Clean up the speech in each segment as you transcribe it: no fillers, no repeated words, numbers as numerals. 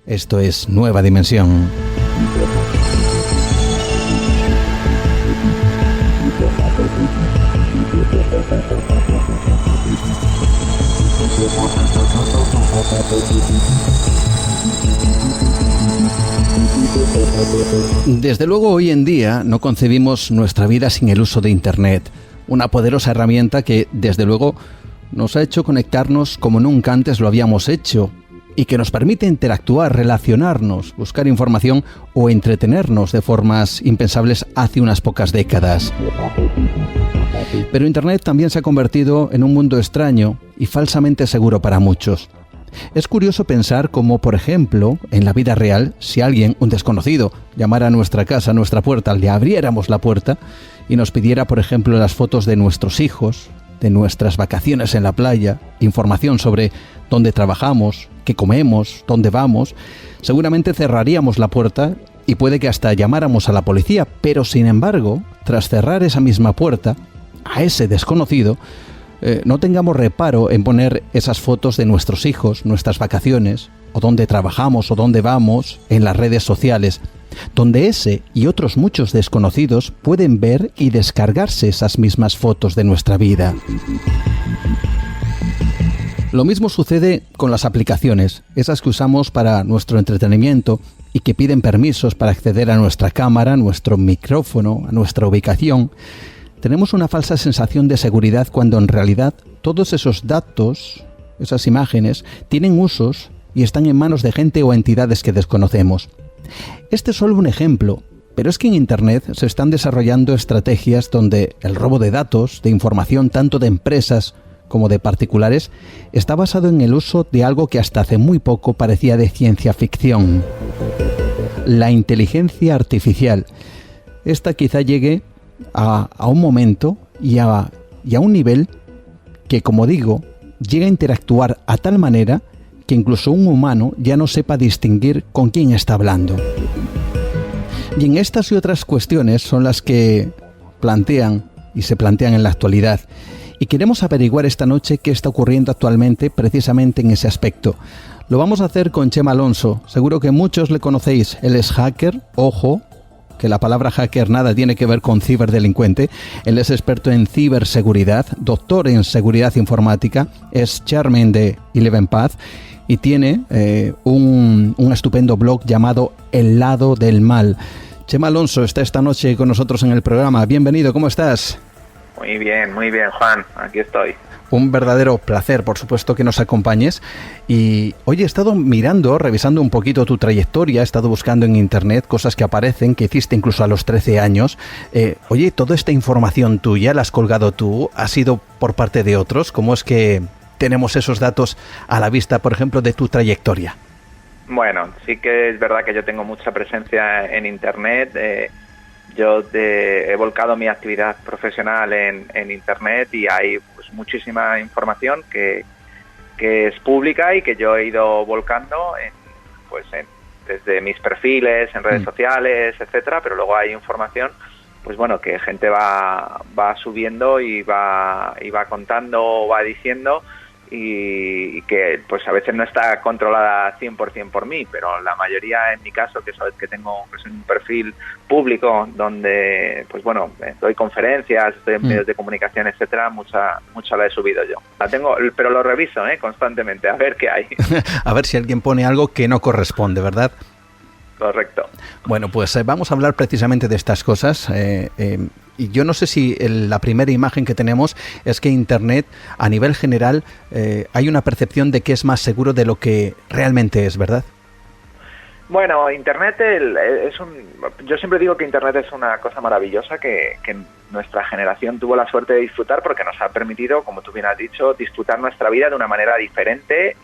Esto es Nueva Dimensión. Desde luego, hoy en día no concebimos nuestra vida sin el uso de Internet, una poderosa herramienta que, desde luego, nos ha hecho conectarnos como nunca antes lo habíamos hecho y que nos permite interactuar, relacionarnos, buscar información o entretenernos de formas impensables hace unas pocas décadas. Pero Internet también se ha convertido en un mundo extraño y falsamente seguro para muchos. Es curioso pensar cómo, por ejemplo, en la vida real, si alguien, un desconocido, llamara a nuestra casa, a nuestra puerta, le abriéramos la puerta y nos pidiera, por ejemplo, las fotos de nuestros hijos, de nuestras vacaciones en la playa, información sobre dónde trabajamos, qué comemos, dónde vamos, seguramente cerraríamos la puerta y puede que hasta llamáramos a la policía, pero sin embargo, tras cerrar esa misma puerta, a ese desconocido, no tengamos reparo en poner esas fotos de nuestros hijos, nuestras vacaciones, o dónde trabajamos o dónde vamos en las redes sociales, donde ese y otros muchos desconocidos pueden ver y descargarse esas mismas fotos de nuestra vida. Lo mismo sucede con las aplicaciones, esas que usamos para nuestro entretenimiento y que piden permisos para acceder a nuestra cámara, a nuestro micrófono, a nuestra ubicación. Tenemos una falsa sensación de seguridad cuando en realidad todos esos datos, esas imágenes, tienen usos y están en manos de gente o entidades que desconocemos. Este es solo un ejemplo, pero es que en Internet se están desarrollando estrategias donde el robo de datos, de información tanto de empresas como de particulares, está basado en el uso de algo que hasta hace muy poco parecía de ciencia ficción: la inteligencia artificial. Esta quizá llegue a un momento y a un nivel que, como digo, llega a interactuar a tal manera que incluso un humano ya no sepa distinguir con quién está hablando. Bien, estas y otras cuestiones son las que se plantean en la actualidad. Y queremos averiguar esta noche qué está ocurriendo actualmente precisamente en ese aspecto. Lo vamos a hacer con Chema Alonso. Seguro que muchos le conocéis. Él es hacker, ojo, que la palabra hacker nada tiene que ver con ciberdelincuente. Él es experto en ciberseguridad, doctor en seguridad informática, es chairman de 11path y tiene un estupendo blog llamado El Lado del Mal. Chema Alonso está esta noche con nosotros en el programa. Bienvenido, ¿cómo estás? Muy bien, Juan. Aquí estoy. Un verdadero placer, por supuesto, que nos acompañes. Y hoy he estado revisando un poquito tu trayectoria, he estado buscando en Internet cosas que aparecen, que hiciste incluso a los 13 años. Oye, ¿toda esta información tuya la has colgado tú? ¿Ha sido por parte de otros? ¿Cómo es que tenemos esos datos a la vista, por ejemplo, de tu trayectoria? Bueno, sí que es verdad que yo tengo mucha presencia en Internet. Yo he volcado mi actividad profesional en Internet y hay pues muchísima información que es pública y que yo he ido volcando desde mis perfiles, en redes sociales, etcétera, pero luego hay información pues bueno, que gente va subiendo y va contando o va diciendo y que pues a veces no está controlada 100% por mí, pero la mayoría, en mi caso, que sabes que tengo pues, un perfil público donde pues bueno, doy conferencias, estoy en medios de comunicación, etcétera, mucha la he subido yo. La tengo, pero lo reviso constantemente, a ver qué hay. A ver si alguien pone algo que no corresponde, ¿verdad? Correcto. Bueno, pues vamos a hablar precisamente de estas cosas. Y yo no sé si la primera imagen que tenemos es que Internet, a nivel general, hay una percepción de que es más seguro de lo que realmente es, ¿verdad? Bueno, Internet yo siempre digo que Internet es una cosa maravillosa que nuestra generación tuvo la suerte de disfrutar porque nos ha permitido, como tú bien has dicho, disfrutar nuestra vida de una manera diferente,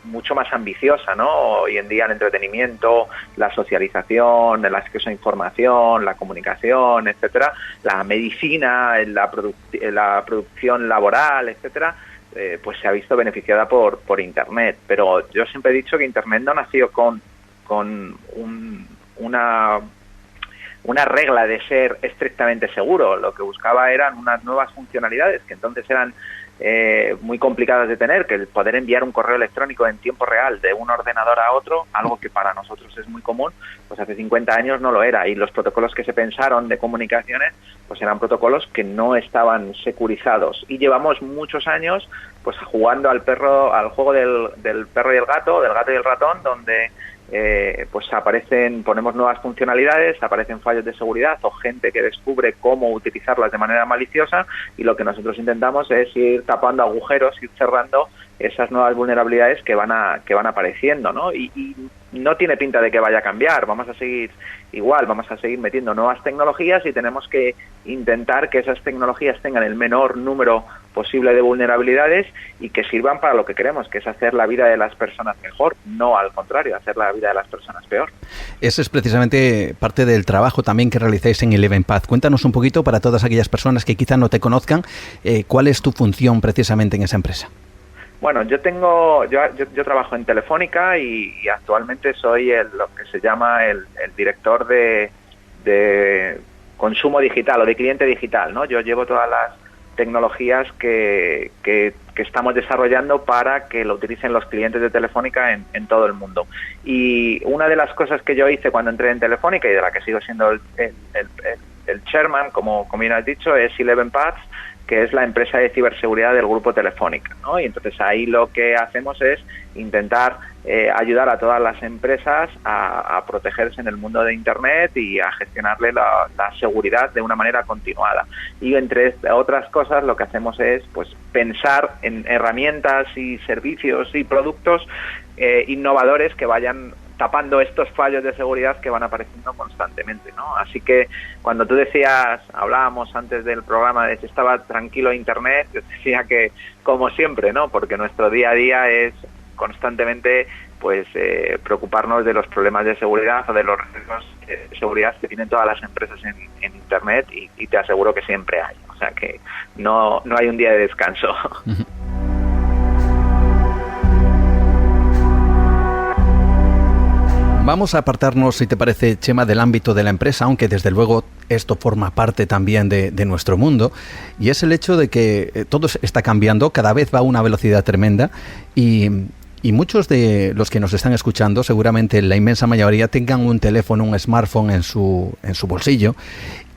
mucho más ambiciosa, ¿no? Hoy en día el entretenimiento, la socialización, el acceso a información, la comunicación, etcétera, la medicina, la producción laboral, etcétera, pues se ha visto beneficiada por Internet. Pero yo siempre he dicho que Internet no nació con una regla de ser estrictamente seguro. Lo que buscaba eran unas nuevas funcionalidades que entonces eran muy complicadas de tener, que el poder enviar un correo electrónico en tiempo real de un ordenador a otro, algo que para nosotros es muy común, pues hace 50 años no lo era, y los protocolos que se pensaron de comunicaciones pues eran protocolos que no estaban securizados, y llevamos muchos años pues jugando al juego del perro y el gato, del gato y el ratón, donde pues ponemos nuevas funcionalidades, aparecen fallos de seguridad o gente que descubre cómo utilizarlas de manera maliciosa, y lo que nosotros intentamos es ir tapando agujeros, ir cerrando esas nuevas vulnerabilidades que van apareciendo, ¿no? Y no tiene pinta de que vaya a cambiar, vamos a seguir igual, vamos a seguir metiendo nuevas tecnologías, y tenemos que intentar que esas tecnologías tengan el menor número posible de vulnerabilidades y que sirvan para lo que queremos, que es hacer la vida de las personas mejor, no al contrario, hacer la vida de las personas peor. Ese es precisamente parte del trabajo también que realizáis en Eleven Path. Cuéntanos un poquito, para todas aquellas personas que quizá no te conozcan, ¿cuál es tu función precisamente en esa empresa? Bueno, yo trabajo en Telefónica y actualmente soy lo que se llama el director de consumo digital o de cliente digital, ¿no? Yo llevo todas las tecnologías que estamos desarrollando para que lo utilicen los clientes de Telefónica en todo el mundo. Y una de las cosas que yo hice cuando entré en Telefónica, y de la que sigo siendo el chairman, como bien has dicho, es Eleven Paths, que es la empresa de ciberseguridad del grupo Telefónica, ¿no? Y entonces ahí lo que hacemos es intentar ayudar a todas las empresas a protegerse en el mundo de Internet y a gestionarle la seguridad de una manera continuada. Y entre otras cosas lo que hacemos es pues pensar en herramientas y servicios y productos innovadores que vayan tapando estos fallos de seguridad que van apareciendo constantemente, ¿no? Así que cuando tú hablábamos antes del programa de si estaba tranquilo Internet, yo decía que como siempre, ¿no? Porque nuestro día a día es constantemente pues preocuparnos de los problemas de seguridad o de los riesgos de seguridad que tienen todas las empresas en Internet, y te aseguro que siempre hay, o sea que no hay un día de descanso. Vamos a apartarnos, si te parece, Chema, del ámbito de la empresa, aunque desde luego esto forma parte también de nuestro mundo, y es el hecho de que todo está cambiando, cada vez va a una velocidad tremenda, y muchos de los que nos están escuchando, seguramente la inmensa mayoría, tengan un teléfono, un smartphone en su bolsillo,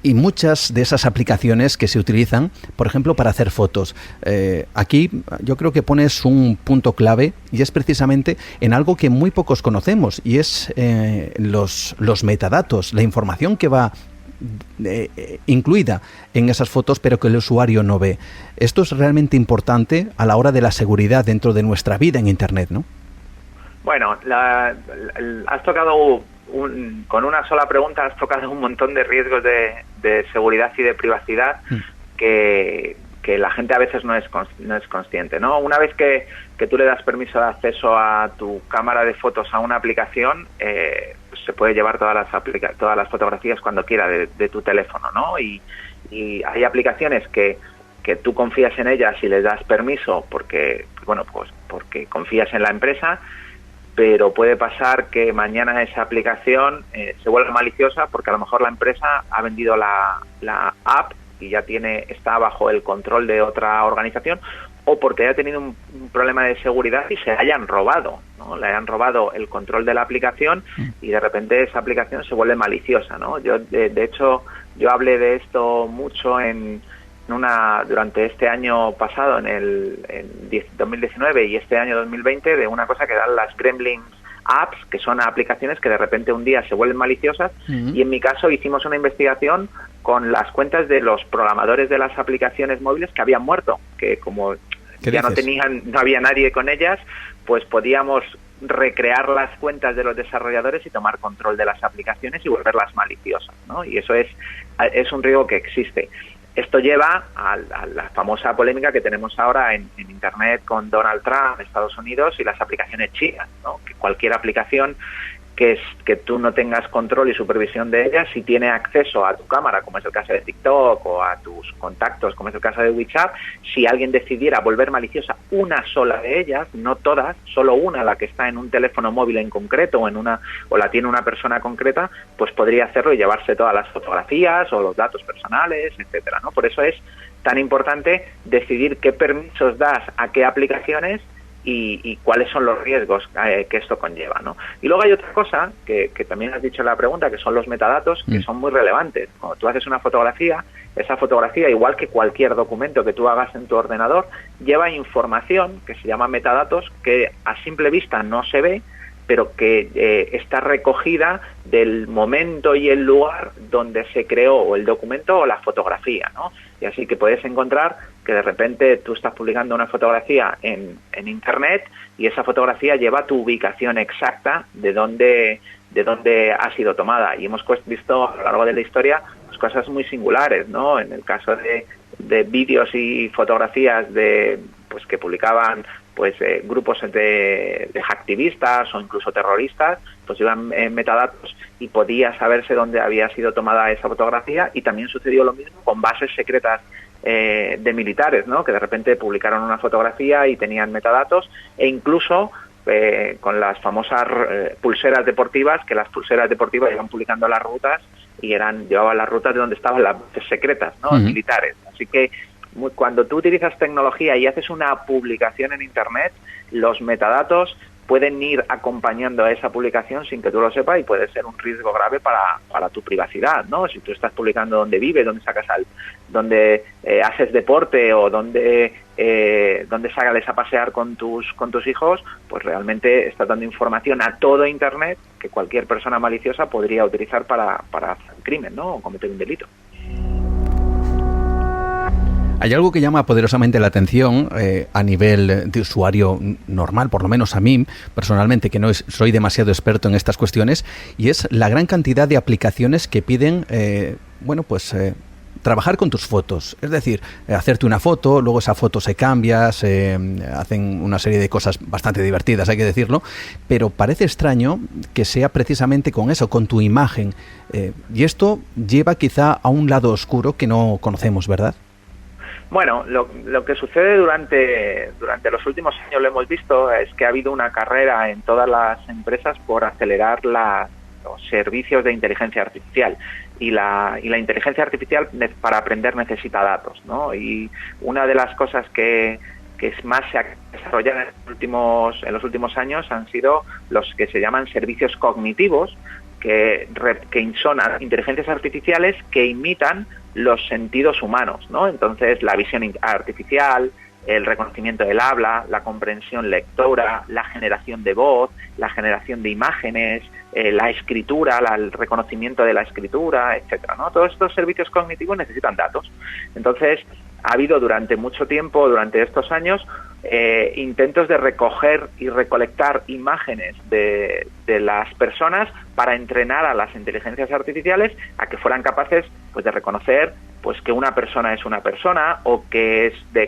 y muchas de esas aplicaciones que se utilizan, por ejemplo, para hacer fotos. Aquí yo creo que pones un punto clave, y es precisamente en algo que muy pocos conocemos, y es los metadatos, la información que va incluida en esas fotos, pero que el usuario no ve. Esto es realmente importante a la hora de la seguridad dentro de nuestra vida en Internet, ¿no? Bueno, has tocado con una sola pregunta has tocado un montón de riesgos de seguridad y de privacidad que la gente a veces no es consciente, ¿no? Una vez que tú le das permiso de acceso a tu cámara de fotos a una aplicación, pues se puede llevar todas las fotografías cuando quiera de tu teléfono, ¿no? Y hay aplicaciones que tú confías en ellas y les das permiso porque confías en la empresa, pero puede pasar que mañana esa aplicación se vuelva maliciosa porque a lo mejor la empresa ha vendido la app y ya está bajo el control de otra organización, o porque haya tenido un problema de seguridad y se hayan robado, ¿no? Le hayan robado el control de la aplicación y de repente esa aplicación se vuelve maliciosa, ¿no? Yo de hecho yo hablé de esto mucho durante este año pasado, en 2019 y este año 2020, de una cosa que dan las Gremlins apps, que son aplicaciones que de repente un día se vuelven maliciosas, y en mi caso hicimos una investigación con las cuentas de los programadores de las aplicaciones móviles que habían muerto, que como ya no había nadie con ellas, pues podíamos recrear las cuentas de los desarrolladores y tomar control de las aplicaciones y volverlas maliciosas, ¿no? Y eso es un riesgo que existe. Esto lleva a la famosa polémica que tenemos ahora en Internet con Donald Trump, Estados Unidos, y las aplicaciones chinas, ¿no? Que cualquier aplicación que tú no tengas control y supervisión de ellas. Si tiene acceso a tu cámara, como es el caso de TikTok, o a tus contactos, como es el caso de WeChat, si alguien decidiera volver maliciosa una sola de ellas, no todas, solo una, la que está en un teléfono móvil en concreto o la tiene una persona concreta, pues podría hacerlo y llevarse todas las fotografías o los datos personales, etcétera, ¿no? Por eso es tan importante decidir qué permisos das a qué aplicaciones y cuáles son los riesgos que esto conlleva, ¿no? Y luego hay otra cosa que también has dicho en la pregunta, que son los metadatos, que son muy relevantes. Cuando tú haces una fotografía, esa fotografía, igual que cualquier documento que tú hagas en tu ordenador, lleva información que se llama metadatos, que a simple vista no se ve, pero que está recogida del momento y el lugar donde se creó o el documento o la fotografía, ¿no? Y así que puedes encontrar que de repente tú estás publicando una fotografía en Internet y esa fotografía lleva tu ubicación exacta de dónde ha sido tomada. Y hemos visto a lo largo de la historia pues, cosas muy singulares, ¿no? En el caso de vídeos y fotografías pues que publicaban pues grupos de hacktivistas o incluso terroristas, pues llevan metadatos y podía saberse dónde había sido tomada esa fotografía. Y también sucedió lo mismo con bases secretas de militares, ¿no? Que de repente publicaron una fotografía y tenían metadatos, e incluso con las famosas pulseras deportivas, que las pulseras deportivas iban publicando las rutas y llevaban las rutas de donde estaban las bases secretas, ¿no? Militares. Así que cuando tú utilizas tecnología y haces una publicación en Internet, los metadatos pueden ir acompañando a esa publicación sin que tú lo sepas, y puede ser un riesgo grave para tu privacidad, ¿no? Si tú estás publicando dónde vives, dónde haces deporte o dónde sales a pasear con tus hijos, pues realmente estás dando información a todo Internet que cualquier persona maliciosa podría utilizar para hacer un crimen, ¿no? O cometer un delito. Hay algo que llama poderosamente la atención a nivel de usuario normal, por lo menos a mí personalmente, que no soy demasiado experto en estas cuestiones, y es la gran cantidad de aplicaciones que piden, trabajar con tus fotos. Es decir, hacerte una foto, luego esa foto se cambia, hacen una serie de cosas bastante divertidas, hay que decirlo, pero parece extraño que sea precisamente con eso, con tu imagen. Y esto lleva quizá a un lado oscuro que no conocemos, ¿verdad? Bueno, lo que sucede durante los últimos años, lo hemos visto, es que ha habido una carrera en todas las empresas por acelerar los servicios de inteligencia artificial. Y la inteligencia artificial, para aprender, necesita datos, ¿no? Y una de las cosas que más se ha desarrollado en los últimos años han sido los que se llaman servicios cognitivos, que son inteligencias artificiales que imitan los sentidos humanos, ¿no? Entonces, la visión artificial, el reconocimiento del habla, la comprensión lectora, la generación de voz, la generación de imágenes, la escritura, el reconocimiento de la escritura, etcétera, ¿no? Todos estos servicios cognitivos necesitan datos. Entonces, ha habido durante mucho tiempo, durante estos años, intentos de recoger y recolectar imágenes de las personas para entrenar a las inteligencias artificiales a que fueran capaces pues de reconocer pues que una persona es una persona, o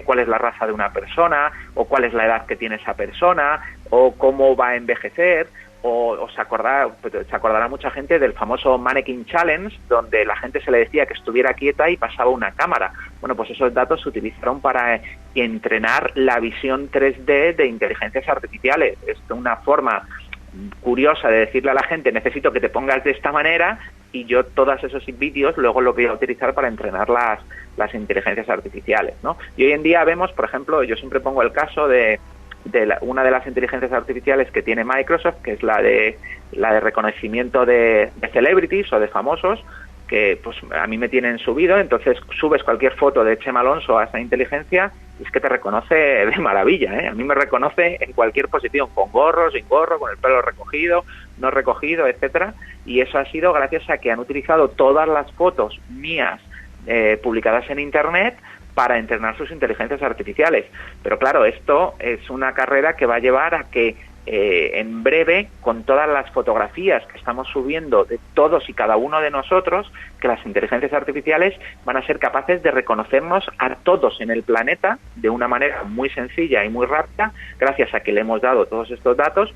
cuál es la raza de una persona, o cuál es la edad que tiene esa persona, o cómo va a envejecer. O se acordará mucha gente del famoso Mannequin Challenge, donde la gente se le decía que estuviera quieta y pasaba una cámara. Bueno, pues esos datos se utilizaron para entrenar la visión 3D de inteligencias artificiales. Es una forma curiosa de decirle a la gente: necesito que te pongas de esta manera, y yo todos esos vídeos luego los voy a utilizar para entrenar las inteligencias artificiales, ¿no? Y hoy en día vemos, por ejemplo, yo siempre pongo el caso de una de las inteligencias artificiales que tiene Microsoft, que es la de reconocimiento de celebrities o de famosos, que pues a mí me tienen subido. Entonces subes cualquier foto de Chema Alonso a esa inteligencia y es que te reconoce de maravilla, ¿eh? A mí me reconoce en cualquier posición, con gorro, sin gorro, con el pelo recogido, no recogido, etcétera. Y eso ha sido gracias a que han utilizado todas las fotos mías publicadas en Internet para entrenar sus inteligencias artificiales. Pero claro, esto es una carrera que va a llevar a que en breve, con todas las fotografías que estamos subiendo de todos y cada uno de nosotros, que las inteligencias artificiales van a ser capaces de reconocernos a todos en el planeta de una manera muy sencilla y muy rápida, gracias a que le hemos dado todos estos datos,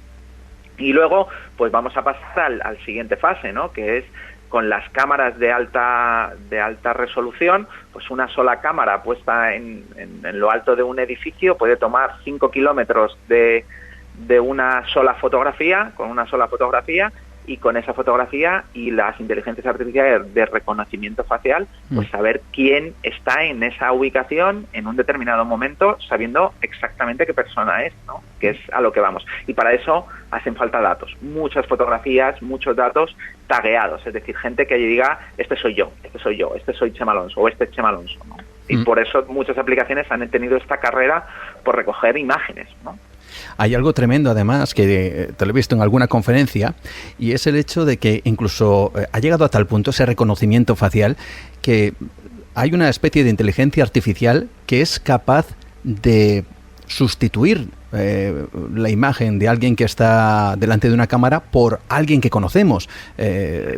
Y luego, pues vamos a pasar al siguiente fase, ¿no? Que es con las cámaras de alta resolución, pues una sola cámara puesta en lo alto de un edificio puede tomar 5 kilómetros de una sola fotografía, con una sola fotografía, y con esa fotografía y las inteligencias artificiales de reconocimiento facial, pues saber quién está en esa ubicación en un determinado momento, sabiendo exactamente qué persona es, ¿no? Que es a lo que vamos. Y para eso hacen falta datos, muchas fotografías, muchos datos tagueados, es decir, gente que diga, este soy yo, este soy Chema Alonso, o este es Chema Alonso, ¿no? Y por eso muchas aplicaciones han tenido esta carrera por recoger imágenes, ¿no? Hay algo tremendo, además, que te lo he visto en alguna conferencia, y es el hecho de que incluso ha llegado a tal punto ese reconocimiento facial que hay una especie de inteligencia artificial que es capaz de sustituir la imagen de alguien que está delante de una cámara por alguien que conocemos.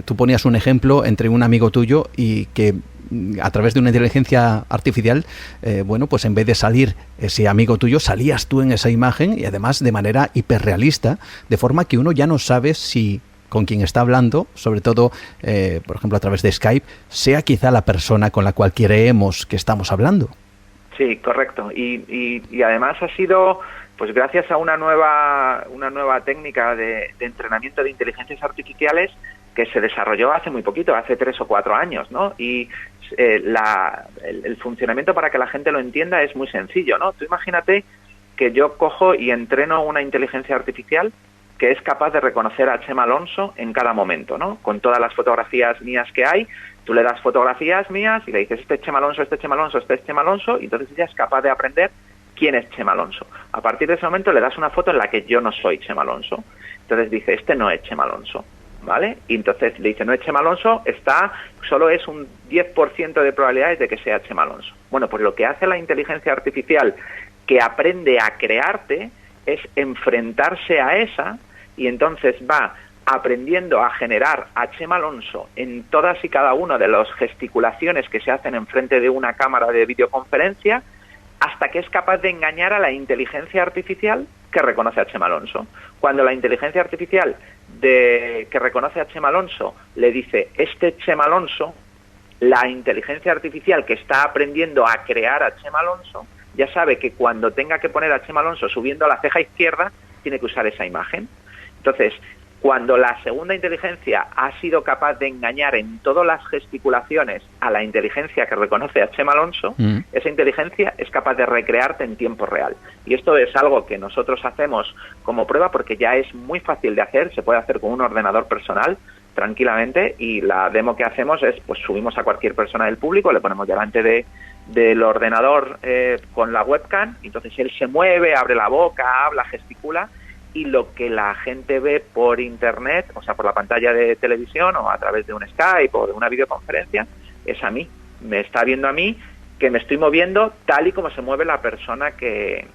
Tú ponías un ejemplo entre un amigo tuyo y que a través de una inteligencia artificial, bueno, pues en vez de salir ese amigo tuyo, salías tú en esa imagen, y además de manera hiperrealista, de forma que uno ya no sabe si con quien está hablando, sobre todo, por ejemplo, a través de Skype, sea quizá la persona con la cual creemos que estamos hablando. Sí, correcto. Y además ha sido, pues gracias a una nueva técnica de entrenamiento de inteligencias artificiales que se desarrolló hace muy poquito, hace 3 o 4 años, ¿no? Y el funcionamiento, para que la gente lo entienda, es muy sencillo, ¿no? Tú imagínate que yo cojo y entreno una inteligencia artificial que es capaz de reconocer a Chema Alonso en cada momento, ¿no? Con todas las fotografías mías que hay, tú le das fotografías mías y le dices, este es Chema Alonso, este es Chema Alonso, este es Chema Alonso, y entonces ella es capaz de aprender quién es Chema Alonso. A partir de ese momento le das una foto en la que yo no soy Chema Alonso. Entonces dice, este no es Chema Alonso, ¿vale? Y entonces le dice, no es Chema Alonso, solo es un 10% de probabilidades de que sea Chema Alonso. Bueno, pues lo que hace la inteligencia artificial que aprende a crearte es enfrentarse a esa, y entonces va aprendiendo a generar a Chema Alonso en todas y cada una de las gesticulaciones que se hacen enfrente de una cámara de videoconferencia, hasta que es capaz de engañar a la inteligencia artificial que reconoce a Chema Alonso. Cuando la inteligencia artificial que reconoce a Chema Alonso le dice, este es Chema Alonso, la inteligencia artificial que está aprendiendo a crear a Chema Alonso ya sabe que cuando tenga que poner a Chema Alonso subiendo la ceja izquierda, tiene que usar esa imagen. Entonces, cuando la segunda inteligencia ha sido capaz de engañar en todas las gesticulaciones a la inteligencia que reconoce a Chema Alonso, esa inteligencia es capaz de recrearte en tiempo real. Y esto es algo que nosotros hacemos como prueba porque ya es muy fácil de hacer, se puede hacer con un ordenador personal tranquilamente, y la demo que hacemos es, pues subimos a cualquier persona del público, le ponemos delante del ordenador con la webcam, y entonces él se mueve, abre la boca, habla, gesticula, y lo que la gente ve por internet, o sea, por la pantalla de televisión o a través de un Skype o de una videoconferencia, es a mí. Me está viendo a mí, que me estoy moviendo tal y como se mueve la persona que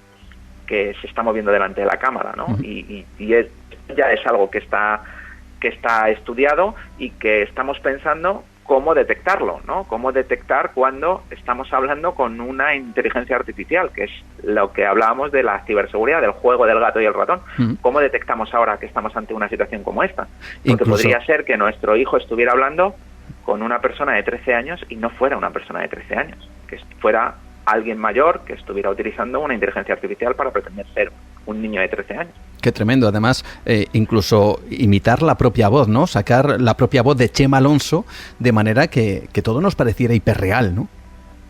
se está moviendo delante de la cámara, ¿no? Y ya es algo que está estudiado y que estamos pensando cómo detectarlo, ¿no? Cómo detectar cuando estamos hablando con una inteligencia artificial, que es lo que hablábamos de la ciberseguridad, del juego del gato y el ratón. ¿Cómo detectamos ahora que estamos ante una situación como esta? Porque podría ser que nuestro hijo estuviera hablando con una persona de 13 años y no fuera una persona de 13 años, que fuera alguien mayor que estuviera utilizando una inteligencia artificial para pretender ser un niño de 13 años. Qué tremendo. Además, incluso imitar la propia voz, ¿no? Sacar la propia voz de Chema Alonso de manera que todo nos pareciera hiperreal, ¿no?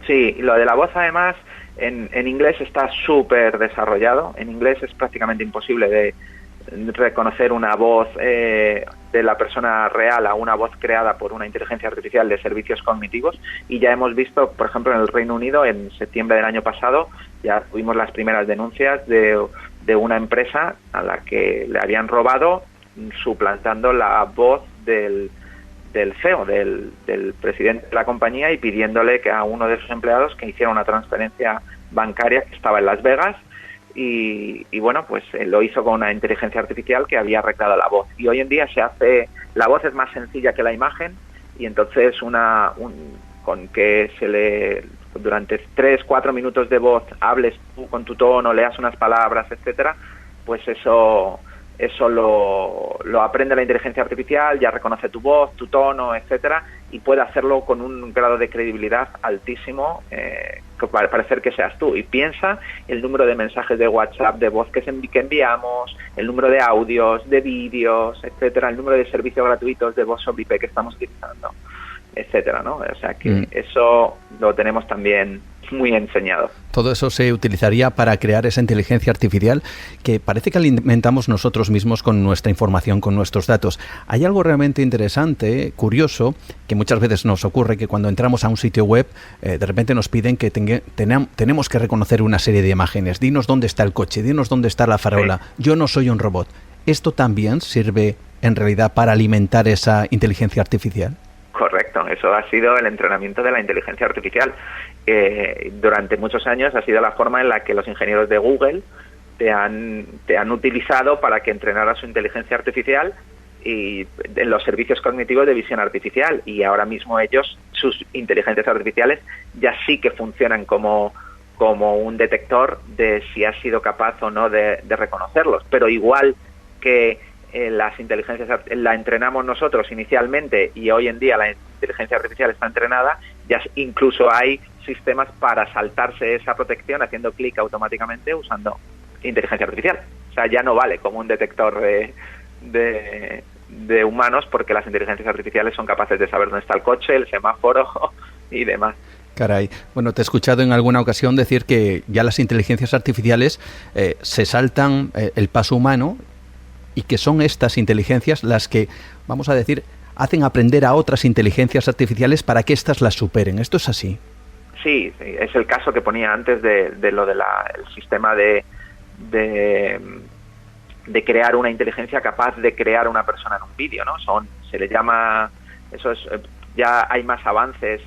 Sí, lo de la voz, además, en inglés está súper desarrollado. En inglés es prácticamente imposible de reconocer una voz de la persona real a una voz creada por una inteligencia artificial de servicios cognitivos, y ya hemos visto, por ejemplo, en el Reino Unido, en septiembre del año pasado, ya tuvimos las primeras denuncias de una empresa a la que le habían robado suplantando la voz del CEO, del presidente de la compañía, y pidiéndole que a uno de sus empleados que hiciera una transferencia bancaria que estaba en Las Vegas. Y bueno, pues lo hizo con una inteligencia artificial que había arreglado la voz. Y hoy en día la voz es más sencilla que la imagen, y entonces con que durante 3-4 minutos de voz hables tú con tu tono, leas unas palabras, etcétera, pues eso eso lo aprende la inteligencia artificial, ya reconoce tu voz, tu tono, etcétera, y puede hacerlo con un grado de credibilidad altísimo, para parecer que seas tú. Y piensa el número de mensajes de WhatsApp, de voz que enviamos, el número de audios, de vídeos, etcétera, el número de servicios gratuitos de voz sobre IP que estamos utilizando, etcétera, ¿no? O sea que eso lo tenemos también muy enseñado. Todo eso se utilizaría para crear esa inteligencia artificial que parece que alimentamos nosotros mismos con nuestra información, con nuestros datos. Hay algo realmente interesante, curioso, que muchas veces nos ocurre, que cuando entramos a un sitio web, de repente nos piden que tenemos que reconocer una serie de imágenes. Dinos dónde está el coche, dinos dónde está la farola. Sí. Yo no soy un robot. ¿Esto también sirve en realidad para alimentar esa inteligencia artificial? Correcto, eso ha sido el entrenamiento de la inteligencia artificial. Durante muchos años ha sido la forma en la que los ingenieros de Google te han utilizado para que entrenaras su inteligencia artificial y en los servicios cognitivos de visión artificial, y ahora mismo sus inteligencias artificiales ya sí que funcionan como un detector de si has sido capaz o no de reconocerlos, pero igual que las inteligencias la entrenamos nosotros inicialmente y hoy en día la inteligencia artificial está entrenada, ya incluso hay sistemas para saltarse esa protección haciendo clic automáticamente usando inteligencia artificial. O sea, ya no vale como un detector de humanos, porque las inteligencias artificiales son capaces de saber dónde está el coche, el semáforo y demás. Caray. Bueno, te he escuchado en alguna ocasión decir que ya las inteligencias artificiales se saltan el paso humano, y que son estas inteligencias las que, vamos a decir, hacen aprender a otras inteligencias artificiales para que éstas las superen. ¿Esto es así? Sí, es el caso que ponía antes de lo del sistema de crear una inteligencia capaz de crear una persona en un vídeo, ¿no? Se le llama, eso es, ya hay más avances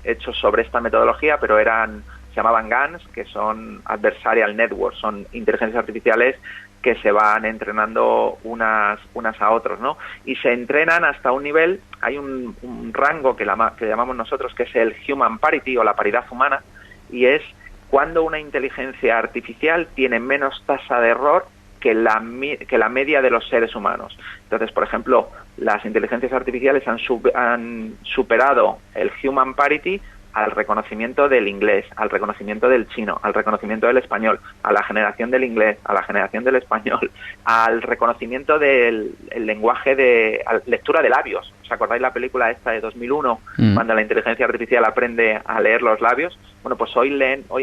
hechos sobre esta metodología, pero se llamaban GANs, que son Adversarial Networks, son inteligencias artificiales que se van entrenando unas a otros, ¿no? Y se entrenan hasta un nivel, hay un rango que llamamos nosotros, que es el Human Parity, o la paridad humana, y es cuando una inteligencia artificial tiene menos tasa de error que la media de los seres humanos. Entonces, por ejemplo, las inteligencias artificiales han superado el Human Parity al reconocimiento del inglés, al reconocimiento del chino, al reconocimiento del español, a la generación del inglés, a la generación del español, al reconocimiento del lenguaje de lectura de labios. ¿Os acordáis la película esta de 2001, cuando la inteligencia artificial aprende a leer los labios? Bueno, pues hoy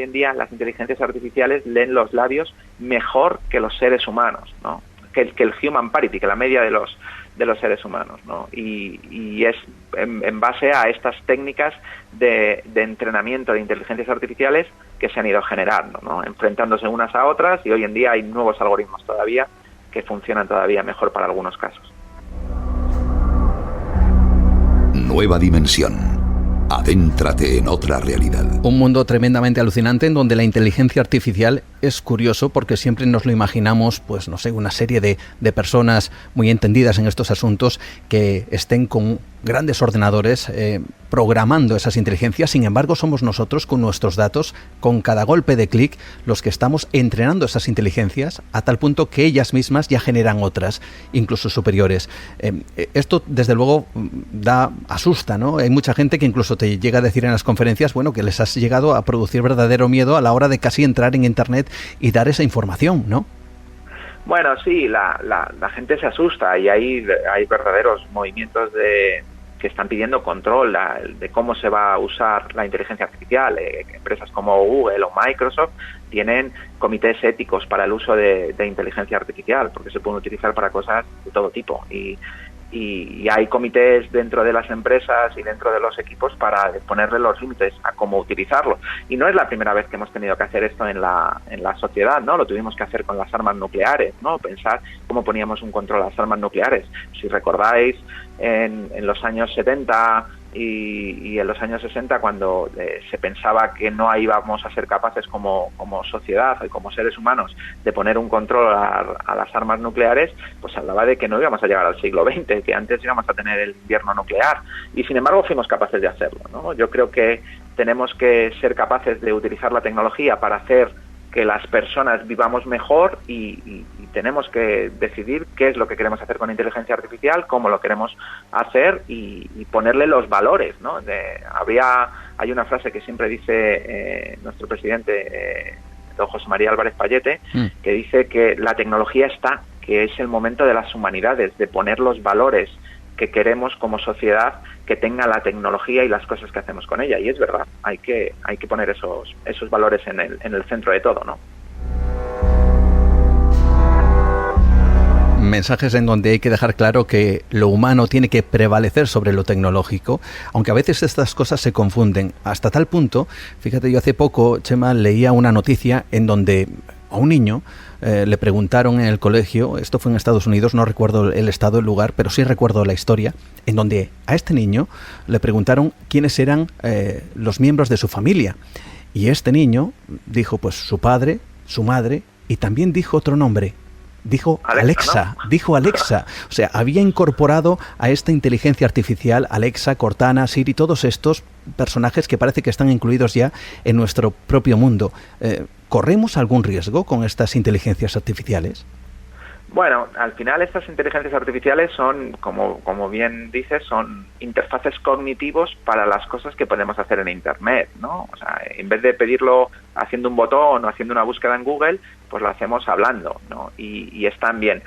en día las inteligencias artificiales leen los labios mejor que los seres humanos, ¿no? Que el Human Parity, que la media de los seres humanos, ¿no? Y es en base a estas técnicas de entrenamiento de inteligencias artificiales que se han ido generando, ¿no? Enfrentándose unas a otras, y hoy en día hay nuevos algoritmos todavía que funcionan todavía mejor para algunos casos. Nueva dimensión. Adéntrate en otra realidad. Un mundo tremendamente alucinante en donde la inteligencia artificial es curioso, porque siempre nos lo imaginamos, pues no sé, una serie de personas muy entendidas en estos asuntos que estén con grandes ordenadores programando esas inteligencias. Sin embargo, somos nosotros con nuestros datos, con cada golpe de clic, los que estamos entrenando esas inteligencias a tal punto que ellas mismas ya generan otras, incluso superiores. Esto, desde luego, asusta, ¿no? Hay mucha gente que incluso te llega a decir en las conferencias, bueno, que les has llegado a producir verdadero miedo a la hora de casi entrar en Internet y dar esa información, ¿no? Bueno, sí, la gente se asusta, y hay verdaderos movimientos que están pidiendo control de cómo se va a usar la inteligencia artificial. Empresas como Google o Microsoft tienen comités éticos para el uso de inteligencia artificial, porque se pueden utilizar para cosas de todo tipo. Y hay comités dentro de las empresas y dentro de los equipos para ponerle los límites a cómo utilizarlo. Y no es la primera vez que hemos tenido que hacer esto en la sociedad, ¿no? Lo tuvimos que hacer con las armas nucleares, ¿no? Pensar cómo poníamos un control a las armas nucleares. Si recordáis, en los años 70 y en los años 60, cuando se pensaba que no íbamos a ser capaces como sociedad y como seres humanos de poner un control a las armas nucleares, pues se hablaba de que no íbamos a llegar al siglo XX, que antes íbamos a tener el invierno nuclear, y sin embargo fuimos capaces de hacerlo, ¿no? Yo creo que tenemos que ser capaces de utilizar la tecnología para hacer que las personas vivamos mejor y tenemos que decidir qué es lo que queremos hacer con inteligencia artificial, cómo lo queremos hacer y ponerle los valores, ¿no? Hay una frase que siempre dice nuestro presidente, don José María Álvarez Pallete, que dice que la tecnología está, que es el momento de las humanidades, de poner los valores que queremos como sociedad que tenga la tecnología y las cosas que hacemos con ella. Y es verdad, hay que poner esos valores en el centro de todo, ¿no? Mensajes en donde hay que dejar claro que lo humano tiene que prevalecer sobre lo tecnológico, aunque a veces estas cosas se confunden. Hasta tal punto, fíjate, yo hace poco, Chema, leía una noticia en donde a un niño le preguntaron en el colegio, esto fue en Estados Unidos, no recuerdo el estado, el lugar, pero sí recuerdo la historia, en donde a este niño le preguntaron quiénes eran los miembros de su familia. Y este niño dijo, pues su padre, su madre, y también dijo otro nombre. Dijo Alexa, ¿no? Dijo Alexa. O sea, había incorporado a esta inteligencia artificial, Alexa, Cortana, Siri, todos estos personajes que parece que están incluidos ya en nuestro propio mundo. ¿Corremos algún riesgo con estas inteligencias artificiales? Bueno, al final estas inteligencias artificiales son, como bien dices, son interfaces cognitivos para las cosas que podemos hacer en Internet, ¿no? O sea, en vez de pedirlo haciendo un botón o haciendo una búsqueda en Google, pues lo hacemos hablando, ¿no? Y están bien.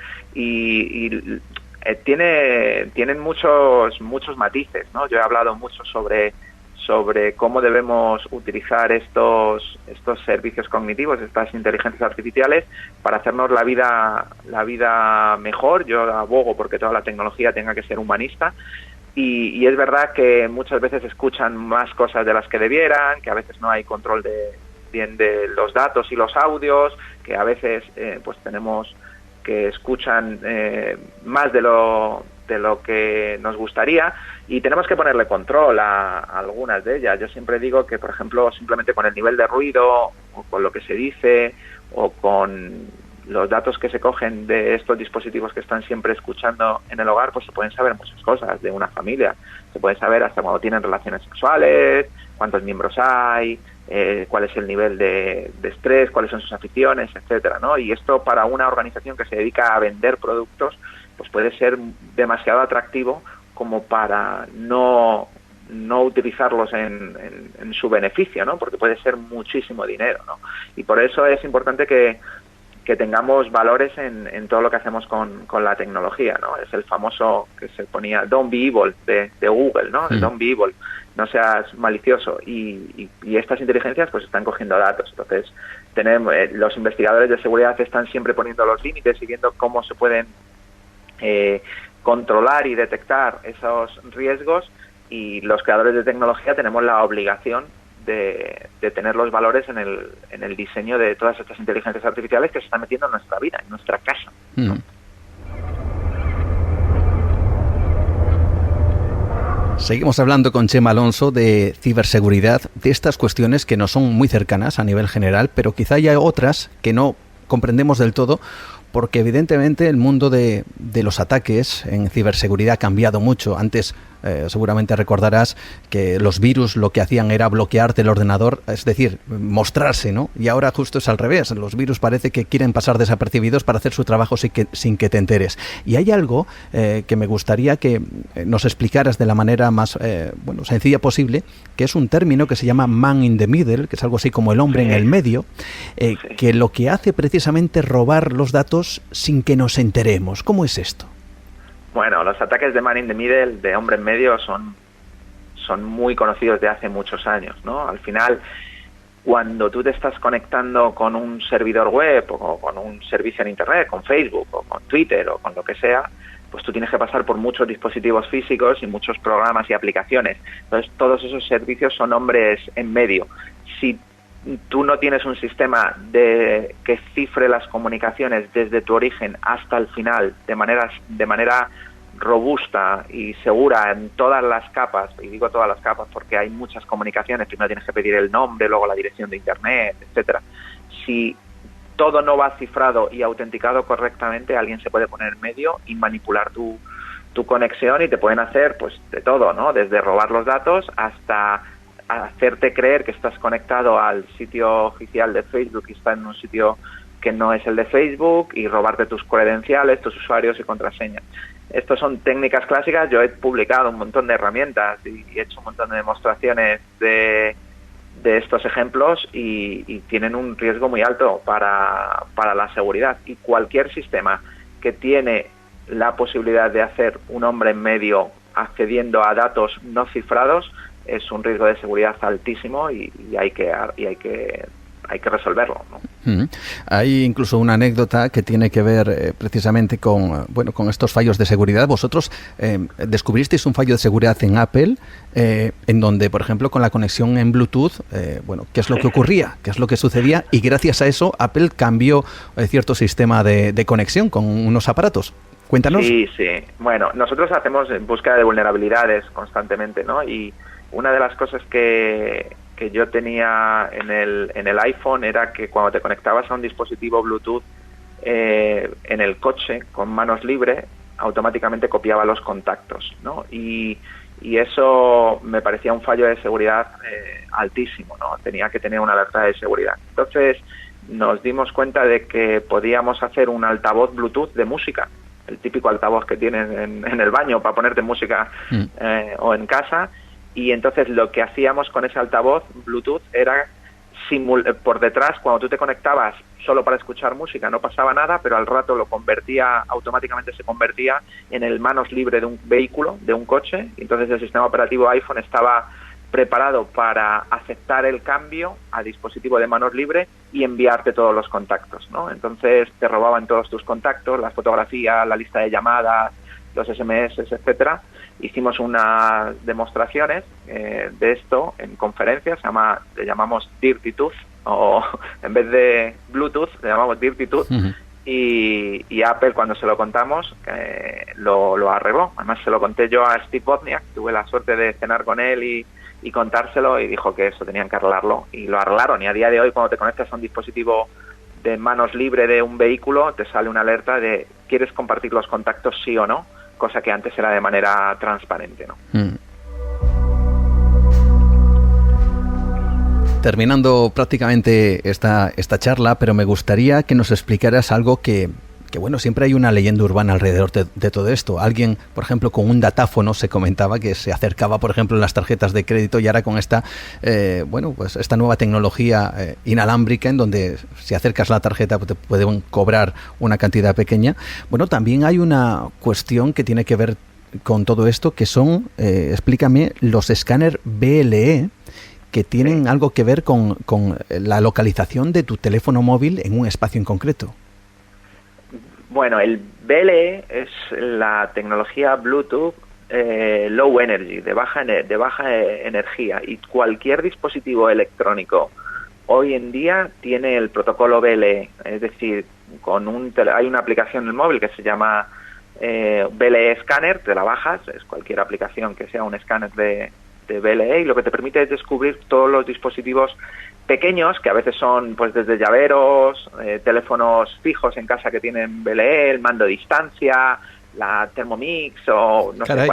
Tienen muchos matices, ¿no? Yo he hablado mucho sobre cómo debemos utilizar estos servicios cognitivos, estas inteligencias artificiales, para hacernos la vida mejor. Yo abogo porque toda la tecnología tenga que ser humanista, y es verdad que muchas veces escuchan más cosas de las que debieran, que a veces no hay control bien de los datos y los audios, que a veces pues tenemos que escuchan más de lo que nos gustaría, y tenemos que ponerle control a algunas de ellas. Yo siempre digo que, por ejemplo, simplemente con el nivel de ruido, o con lo que se dice, o con los datos que se cogen de estos dispositivos que están siempre escuchando en el hogar, pues se pueden saber muchas cosas de una familia. Se puede saber hasta cuando tienen relaciones sexuales, cuántos miembros hay, cuál es el nivel de estrés, cuáles son sus aficiones, etcétera, ¿no? Y esto, para una organización que se dedica a vender productos, pues puede ser demasiado atractivo como para no utilizarlos en su beneficio, ¿no? Porque puede ser muchísimo dinero, ¿no? Y por eso es importante que tengamos valores en todo lo que hacemos con la tecnología, ¿no? Es el famoso que se ponía Don't be evil de Google, ¿no? El Don't be evil, no seas malicioso. Y estas inteligencias pues están cogiendo datos. Entonces los investigadores de seguridad están siempre poniendo los límites y viendo cómo se pueden controlar y detectar esos riesgos, y los creadores de tecnología tenemos la obligación de tener los valores en el diseño de todas estas inteligencias artificiales que se están metiendo en nuestra vida, en nuestra casa, ¿no? Seguimos hablando con Chema Alonso de ciberseguridad, de estas cuestiones que nos son muy cercanas a nivel general, pero quizá haya otras que no comprendemos del todo, porque evidentemente el mundo de los ataques en ciberseguridad ha cambiado mucho. Antes seguramente recordarás que los virus lo que hacían era bloquearte el ordenador, es decir, mostrarse, ¿no? Y ahora justo es al revés. Los virus parece que quieren pasar desapercibidos para hacer su trabajo sin que te enteres. Y hay algo que me gustaría que nos explicaras de la manera más sencilla posible, que es un término que se llama man in the middle, que es algo así como el hombre en el medio, que lo que hace precisamente es robar los datos sin que nos enteremos. ¿Cómo es esto? Bueno, los ataques de man in the middle, de hombre en medio, son muy conocidos de hace muchos años, ¿no? Al final, cuando tú te estás conectando con un servidor web o con un servicio en Internet, con Facebook o con Twitter o con lo que sea, pues tú tienes que pasar por muchos dispositivos físicos y muchos programas y aplicaciones. Entonces, todos esos servicios son hombres en medio. Si tú no tienes un sistema que cifre las comunicaciones desde tu origen hasta el final de manera robusta y segura en todas las capas, y digo todas las capas porque hay muchas comunicaciones, primero tienes que pedir el nombre, luego la dirección de Internet, etcétera. Si todo no va cifrado y autenticado correctamente, alguien se puede poner en medio y manipular tu conexión, y te pueden hacer pues de todo, ¿no? Desde robar los datos hasta hacerte creer que estás conectado al sitio oficial de Facebook y está en un sitio que no es el de Facebook, y robarte tus credenciales, tus usuarios y contraseñas. Estas son técnicas clásicas. Yo he publicado un montón de herramientas y he hecho un montón de demostraciones de estos ejemplos y tienen un riesgo muy alto para la seguridad. Y cualquier sistema que tiene la posibilidad de hacer un hombre en medio accediendo a datos no cifrados es un riesgo de seguridad altísimo y hay que resolverlo, ¿no? Hay incluso una anécdota que tiene que ver precisamente con estos fallos de seguridad. Vosotros descubristeis un fallo de seguridad en Apple en donde, por ejemplo, con la conexión en Bluetooth, ¿qué es lo que ocurría? ¿Qué es lo que sucedía? Y gracias a eso Apple cambió cierto sistema de conexión con unos aparatos. Cuéntanos. Sí. Bueno, nosotros hacemos búsqueda de vulnerabilidades constantemente, ¿no? Y una de las cosas que yo tenía en el iPhone era que cuando te conectabas a un dispositivo Bluetooth en el coche con manos libres, automáticamente copiaba los contactos, ¿no? Y eso me parecía un fallo de seguridad altísimo, ¿no? Tenía que tener una alerta de seguridad. Entonces nos dimos cuenta de que podíamos hacer un altavoz Bluetooth de música, el típico altavoz que tienes en el baño para ponerte música o en casa. Y entonces lo que hacíamos con ese altavoz Bluetooth era por detrás, cuando tú te conectabas solo para escuchar música, no pasaba nada, pero al rato automáticamente se convertía en el manos libre de un vehículo, de un coche. Entonces el sistema operativo iPhone estaba preparado para aceptar el cambio a dispositivo de manos libre y enviarte todos los contactos, ¿no? Entonces te robaban todos tus contactos, las fotografías, la lista de llamadas, los SMS, etcétera. Hicimos unas demostraciones de esto en conferencias, le llamamos Dirty Tooth, o en vez de Bluetooth le llamamos Dirty Tooth. Y Apple, cuando se lo contamos, lo arregló. Además se lo conté yo a Steve Wozniak, tuve la suerte de cenar con él y contárselo, y dijo que eso tenían que arreglarlo, y lo arreglaron. Y a día de hoy, cuando te conectas a un dispositivo de manos libre de un vehículo, te sale una alerta de ¿quieres compartir los contactos, sí o no? Cosa que antes era de manera transparente, ¿no? Terminando prácticamente esta charla, pero me gustaría que nos explicaras algo que siempre hay una leyenda urbana alrededor de todo esto. Alguien, por ejemplo, con un datáfono se comentaba que se acercaba, por ejemplo, en las tarjetas de crédito, y ahora con esta nueva tecnología inalámbrica, en donde si acercas la tarjeta te pueden cobrar una cantidad pequeña. Bueno, también hay una cuestión que tiene que ver con todo esto, que son, explícame, los escáner BLE, que tienen algo que ver con la localización de tu teléfono móvil en un espacio en concreto. Bueno, el BLE es la tecnología Bluetooth Low Energy, de baja energía, y cualquier dispositivo electrónico hoy en día tiene el protocolo BLE, es decir, hay una aplicación en el móvil que se llama BLE Scanner, te la bajas, es cualquier aplicación que sea un escáner de BLE, y lo que te permite es descubrir todos los dispositivos pequeños, que a veces son pues desde llaveros, teléfonos fijos en casa que tienen BLE, el mando a distancia, la Thermomix o no sé,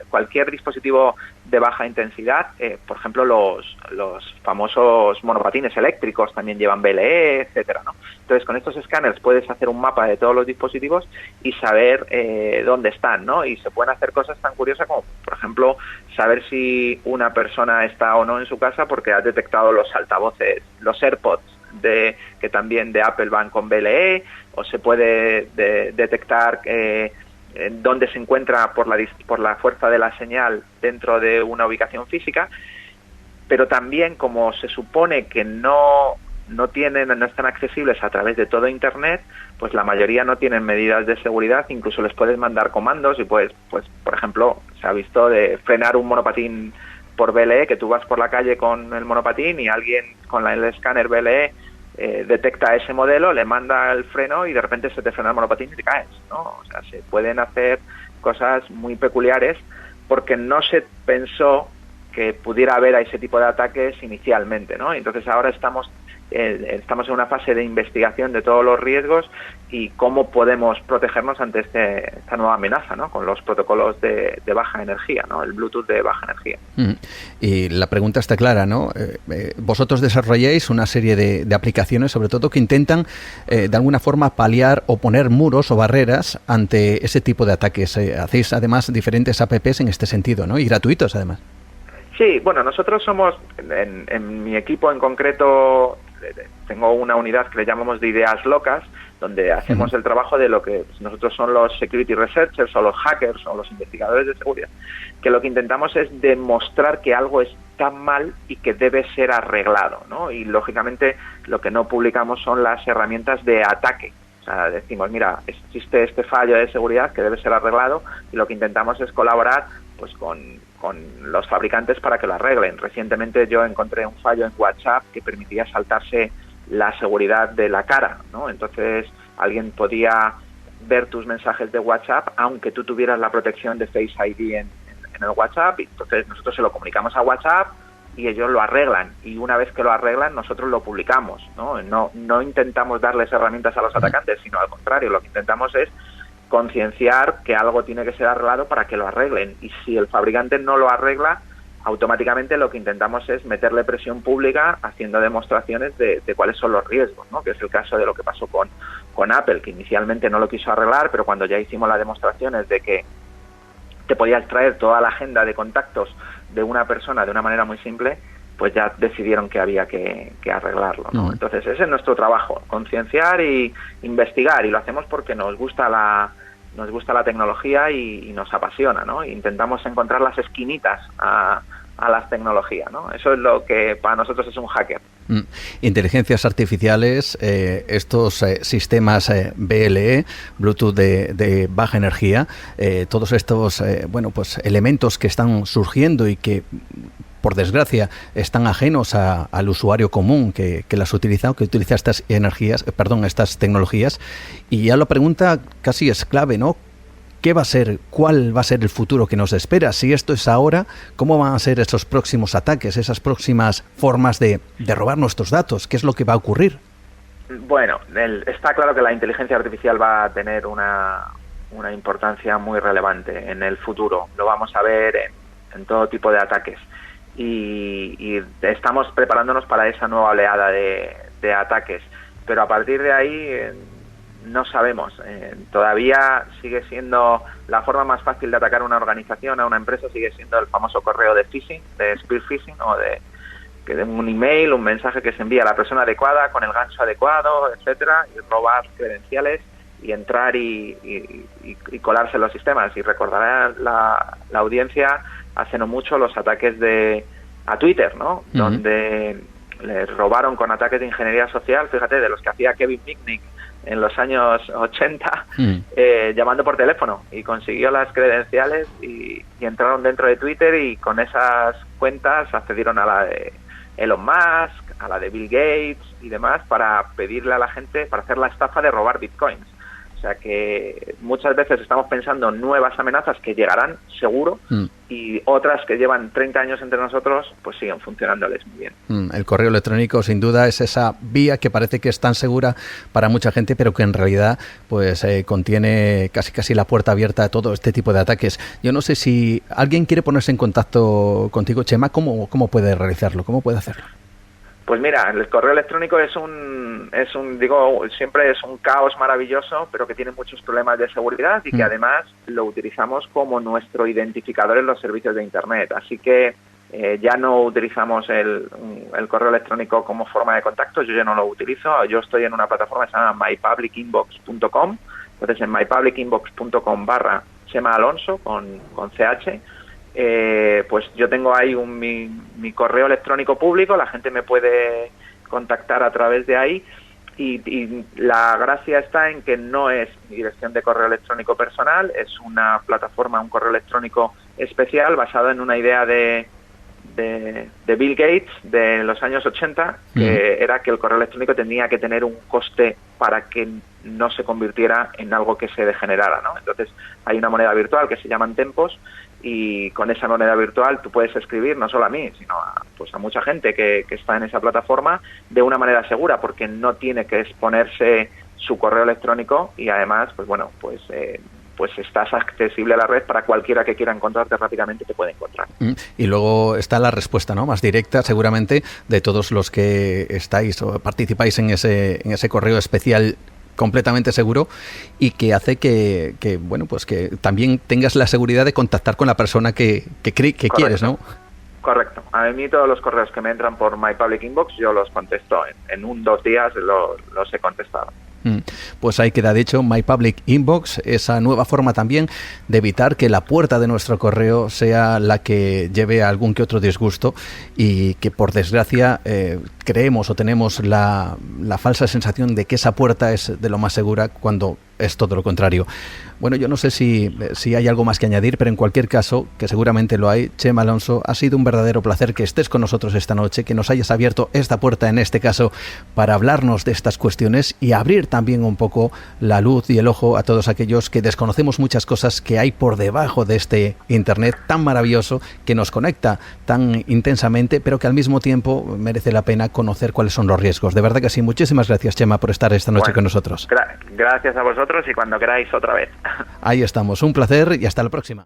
cualquier dispositivo de baja intensidad. Por ejemplo, los famosos monopatines eléctricos también llevan BLE, etcétera, ¿no? Entonces, con estos escáneres puedes hacer un mapa de todos los dispositivos y saber dónde están, ¿no? Y se pueden hacer cosas tan curiosas como, por ejemplo, saber si una persona está o no en su casa porque has detectado los altavoces, los AirPods que también de Apple van con BLE, o se puede detectar dónde se encuentra por la fuerza de la señal dentro de una ubicación física. Pero también, como se supone que no están accesibles a través de todo Internet, pues la mayoría no tienen medidas de seguridad. Incluso les puedes mandar comandos y pues por ejemplo, se ha visto de frenar un monopatín por BLE, que tú vas por la calle con el monopatín y alguien con el escáner BLE detecta ese modelo, le manda el freno y de repente se te frena el monopatín y te caes, ¿no? O sea, se pueden hacer cosas muy peculiares porque no se pensó que pudiera haber a ese tipo de ataques inicialmente, ¿no? Entonces ahora estamos estamos en una fase de investigación de todos los riesgos y cómo podemos protegernos ante esta nueva amenaza, ¿no? Con los protocolos de baja energía, ¿no? El Bluetooth de baja energía. Y la pregunta está clara, ¿no? Vosotros desarrolláis una serie de aplicaciones, sobre todo, que intentan de alguna forma paliar o poner muros o barreras ante ese tipo de ataques. Hacéis además diferentes apps en este sentido, ¿no? Y gratuitos además. Sí, bueno, nosotros somos, en mi equipo en concreto, tengo una unidad que le llamamos de ideas locas, donde hacemos el trabajo de lo que nosotros son los security researchers o los hackers o los investigadores de seguridad, que lo que intentamos es demostrar que algo está mal y que debe ser arreglado, ¿no? Y lógicamente lo que no publicamos son las herramientas de ataque. O sea, decimos, mira, existe este fallo de seguridad que debe ser arreglado, y lo que intentamos es colaborar pues con los fabricantes para que lo arreglen. Recientemente yo encontré un fallo en WhatsApp que permitía saltarse la seguridad de la cara, ¿no? Entonces alguien podía ver tus mensajes de WhatsApp aunque tú tuvieras la protección de Face ID en el WhatsApp, y entonces nosotros se lo comunicamos a WhatsApp y ellos lo arreglan, y una vez que lo arreglan nosotros lo publicamos, ¿no? No intentamos darles herramientas a los atacantes, sino al contrario, lo que intentamos es concienciar que algo tiene que ser arreglado para que lo arreglen, y si el fabricante no lo arregla, automáticamente lo que intentamos es meterle presión pública haciendo demostraciones de cuáles son los riesgos, ¿no? Que es el caso de lo que pasó con Apple, que inicialmente no lo quiso arreglar, pero cuando ya hicimos las demostraciones de que te podía extraer toda la agenda de contactos de una persona de una manera muy simple, pues ya decidieron que había que arreglarlo, ¿no? Entonces ese es nuestro trabajo, concienciar y investigar, y lo hacemos porque nos gusta la tecnología y nos apasiona, ¿no? Intentamos encontrar las esquinitas a las tecnologías, ¿no? Eso es lo que para nosotros es un hacker. Inteligencias artificiales, estos sistemas BLE, Bluetooth de baja energía, todos estos pues elementos que están surgiendo y que por desgracia están ajenos al usuario común que las utiliza o que utiliza estas tecnologías. Y ya la pregunta casi es clave, ¿no? ¿Qué va a ser? ¿Cuál va a ser el futuro que nos espera? Si esto es ahora, ¿cómo van a ser esos próximos ataques, esas próximas formas de robar nuestros datos? ¿Qué es lo que va a ocurrir? Bueno, está claro que la inteligencia artificial va a tener una importancia muy relevante en el futuro. Lo vamos a ver en todo tipo de ataques. Y estamos preparándonos para esa nueva oleada de ataques. Pero a partir de ahí no sabemos. Todavía sigue siendo la forma más fácil de atacar a una organización, a una empresa, sigue siendo el famoso correo de phishing, de spear phishing, o de un email, un mensaje que se envía a la persona adecuada, con el gancho adecuado, etcétera, y robar credenciales y entrar y colarse en los sistemas. Y recordará la audiencia hace no mucho los ataques a Twitter, ¿no? Donde le robaron con ataques de ingeniería social, fíjate, de los que hacía Kevin Mitnick en los años 80, llamando por teléfono, y consiguió las credenciales y entraron dentro de Twitter, y con esas cuentas accedieron a la de Elon Musk, a la de Bill Gates y demás, para pedirle a la gente, para hacer la estafa de robar bitcoins. O sea que muchas veces estamos pensando en nuevas amenazas que llegarán, seguro, y otras que llevan 30 años entre nosotros, pues siguen funcionándoles muy bien. El correo electrónico, sin duda, es esa vía que parece que es tan segura para mucha gente, pero que en realidad pues contiene casi la puerta abierta a todo este tipo de ataques. Yo no sé si alguien quiere ponerse en contacto contigo, Chema, ¿cómo puede realizarlo? ¿Cómo puede hacerlo? Pues mira, el correo electrónico siempre es un caos maravilloso, pero que tiene muchos problemas de seguridad y que además lo utilizamos como nuestro identificador en los servicios de Internet. Así que ya no utilizamos el correo electrónico como forma de contacto, yo ya no lo utilizo. Yo estoy en una plataforma que se llama mypublicinbox.com, entonces en mypublicinbox.com/Chema Alonso con CH. Pues yo tengo ahí mi correo electrónico público, la gente me puede contactar a través de ahí, y la gracia está en que no es mi dirección de correo electrónico personal, es una plataforma, un correo electrónico especial basado en una idea de Bill Gates de los años 80, que era que el correo electrónico tenía que tener un coste para que no se convirtiera en algo que se degenerara, ¿no? Entonces hay una moneda virtual que se llaman tempos, y con esa moneda virtual tú puedes escribir no solo a mí, sino a mucha gente que está en esa plataforma de una manera segura, porque no tiene que exponerse su correo electrónico y además, pues estás accesible a la red para cualquiera que quiera encontrarte rápidamente te puede encontrar. Y luego está la respuesta, ¿no?, más directa seguramente de todos los que estáis o participáis en ese correo especial completamente seguro y que hace que también tengas la seguridad de contactar con la persona que quieres, ¿no? Correcto. A mí todos los correos que me entran por My Public Inbox yo los contesto en 2 días, los he contestado. Pues ahí queda dicho, My Public Inbox, esa nueva forma también de evitar que la puerta de nuestro correo sea la que lleve a algún que otro disgusto y que por desgracia creemos o tenemos la falsa sensación de que esa puerta es de lo más segura cuando es todo lo contrario. Bueno, yo no sé si hay algo más que añadir, pero en cualquier caso, que seguramente lo hay, Chema Alonso, ha sido un verdadero placer que estés con nosotros esta noche, que nos hayas abierto esta puerta en este caso para hablarnos de estas cuestiones y abrir también un poco la luz y el ojo a todos aquellos que desconocemos muchas cosas que hay por debajo de este Internet tan maravilloso que nos conecta tan intensamente, pero que al mismo tiempo merece la pena conocer cuáles son los riesgos. De verdad que sí. Muchísimas gracias, Chema, por estar esta noche con nosotros. Gracias a vosotros y cuando queráis otra vez. Ahí estamos. Un placer y hasta la próxima.